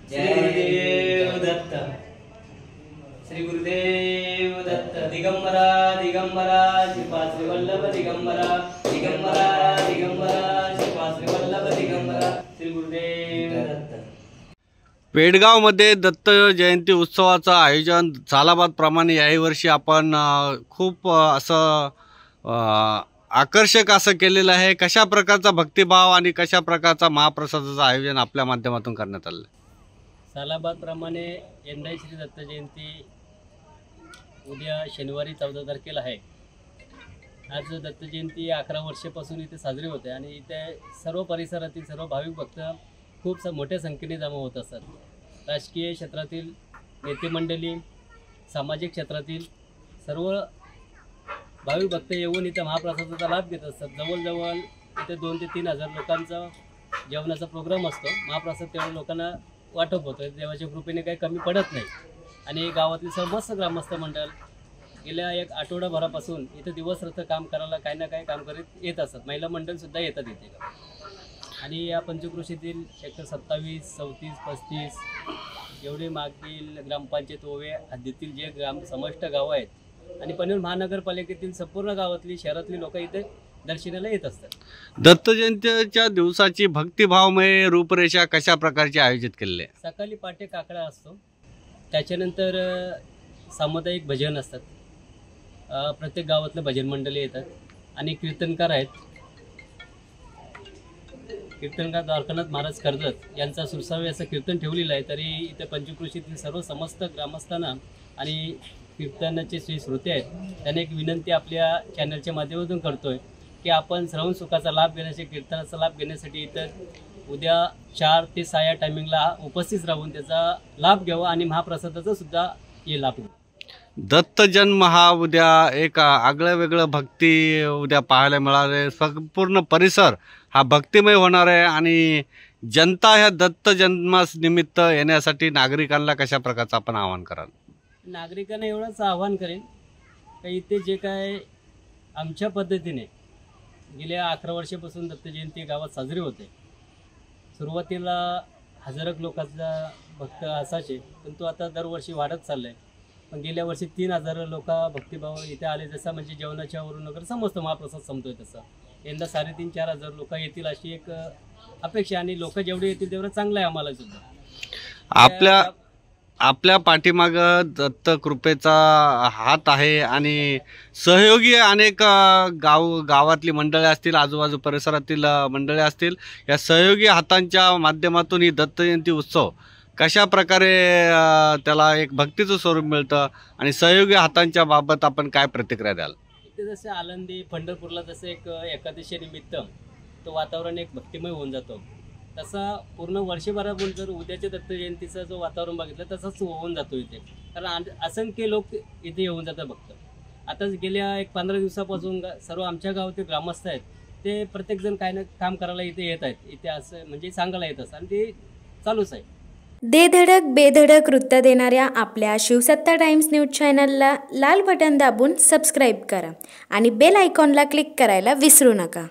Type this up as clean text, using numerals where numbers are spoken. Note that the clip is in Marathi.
श्री गुरुदेव दत्त. श्री गुरुदेव दत्त. दिगंबरा दिगंबरा श्रीपाद श्री वल्लभ दिगंबरा. दिगंबरा दिगंबरा श्रीपाद श्री वल्लभ दिगंबरा. श्री गुरुदेव दत्त. पेडगावमध्ये दत्त जयंती उत्सवाचं आयोजन सालाबादप्रमाणे याही वर्षी आपण खूप असं आकर्षक असं केलेलं आहे. कशा प्रकारचा भक्तिभाव आणि कशा प्रकारचा महाप्रसादाचं आयोजन आपल्या माध्यमातून करण्यात आलं? सालाबादप्रमाणे यंदाही श्री दत्त जयंती उद्या शनिवारी 14 तारखेला आहे. आज दत्त जयंती 11 वर्षापासून इथे साजरी होते आणि इथे सर्व परिसरातील सर्व भाविक भक्त खूप मोठ्या संख्येने जमा होत असतात. राजकीय क्षेत्रातील नेते मंडळी, सामाजिक क्षेत्रातील सर्व भाविक भक्त येऊन इथं महाप्रसादाचा लाभ घेत असतात. जवळजवळ इथे 2 ते 3 हजार लोकांचा जेवणाचा प्रोग्राम असतो. महाप्रसाद तेवढ्या लोकांना वाटप होतं. देवाच्या कृपेने काही कमी पडत नाही. आणि गावातील समस्त ग्रामस्थ मंडळ गेल्या 1 आठवडाभरापासून इथं दिवसरात्र काम करायला काही ना काही काम करीत येत असतात. महिला मंडळसुद्धा येतात इथे. आणि या पंचक्रोशीतील सेक्टर 27, 34, 35 एवढे मागील ग्रामपंचायत ओवे हद्दीतील जे समष्ट गावं आहेत आणि पनवेल महानगरपालिकेतील संपूर्ण गावातली शहरातली लोक इथे दर्शनाला येत असतात. दत्त जयंतीच्या दिवसाची भक्तिभावमय रूपरेषा कशा प्रकारची आयोजित केलेली आहे? सकाळी पाटे काकडा असतो. त्याच्यानंतर सामुदायिक भजन असतात. प्रत्येक गावातले भजन मंडळी येतात आणि कीर्तनकार आहेत. कीर्तनकार द्वारकानाथ महाराज कर्जत यांचा सुरसावे असं कीर्तन ठेवलेलं आहे. तरी इथे पंचक्रोशीतील सर्व समस्त ग्रामस्थांना आणि कीर्तनाचे जे श्रोते आहेत त्यांना एक विनंती आपल्या चॅनलच्या माध्यमातून करतोय की आपण श्रवण सुखाचा लाभ घेण्यासाठी, कीर्तनाचा लाभ घेण्यासाठी इथं उद्या 4 ते 6 या टायमिंगला उपस्थित राहून त्याचा लाभ घ्यावा आणि महाप्रसादाचा सुद्धा हे लाभ घ्यावा. दत्त जन्म हा उद्या एक आगळं वेगळं भक्ती उद्या पाहायला मिळणार आहे. संपूर्ण परिसर हा भक्तिमय होणार आहे आणि जनता ह्या दत्त जन्मास निमित्त येण्यासाठी नागरिकांना कशा प्रकारचं आपण आवाहन कराल? नागरिकांना एवढंच आवाहन करेन का इथे जे काय आमच्या पद्धतीने गेल्या 11 वर्षापासून दत्त जयंती गावात साजरी होते. सुरुवातीला हजारो लोकांचा भक्त असायचे, पण तो आता दरवर्षी वाढत चालला आहे. पण गेल्या वर्षी 3,000 लोक भक्तिभाव इथे आले. जसं म्हणजे जेवणाच्या वरून वगैरे समजतो महाप्रसाद संपतोय तसं यंदा 3,500-4 हजार लोक येतील अशी एक अपेक्षा. आणि लोक जेवढे येतील तेवढं चांगलं आहे आम्हाला सुद्धा. आपल्या पाठीमाग दत्त कृपेचा हात आहे आणि सहयोगी अनेक गावातली मंडळे असतील, आजूबाजू परिसरातील मंडळे असतील. या सहयोगी हातांच्या माध्यमातून ही दत्त जयंती उत्सव कशा प्रकारे त्याला एक भक्तीचं स्वरूप मिळतं आणि सहयोगी हातांच्या बाबत आपण काय प्रतिक्रिया द्याल? इथे जसे आळंदी पंढरपूरला जसं एक एकादशी निमित्त तो वातावरण एक भक्तिमय होऊन जातो, तसा पूर्ण वर्षभरातून जर उद्याच्या दत्त जयंतीचं जो वातावरण बघितलं तसंच होऊन जातो इथे. कारण असंख्य लोक इथे येऊन जातात भक्त. आताच गेल्या 15 दिवसापासून सर्व आमच्या गावातील ग्रामस्थ आहेत ते प्रत्येकजण काय ना काम करायला इथे येत आहेत. इथे असं म्हणजे सांगायला येत असतं आणि ते चालूच आहे. दे धडक बेधडक वृत्त देणाऱ्या आपल्या शिवसत्ता टाइम्स न्यूज चॅनलला लाल बटन दाबून सबस्क्राईब करा आणि बेल आयकॉनला क्लिक करायला विसरू नका.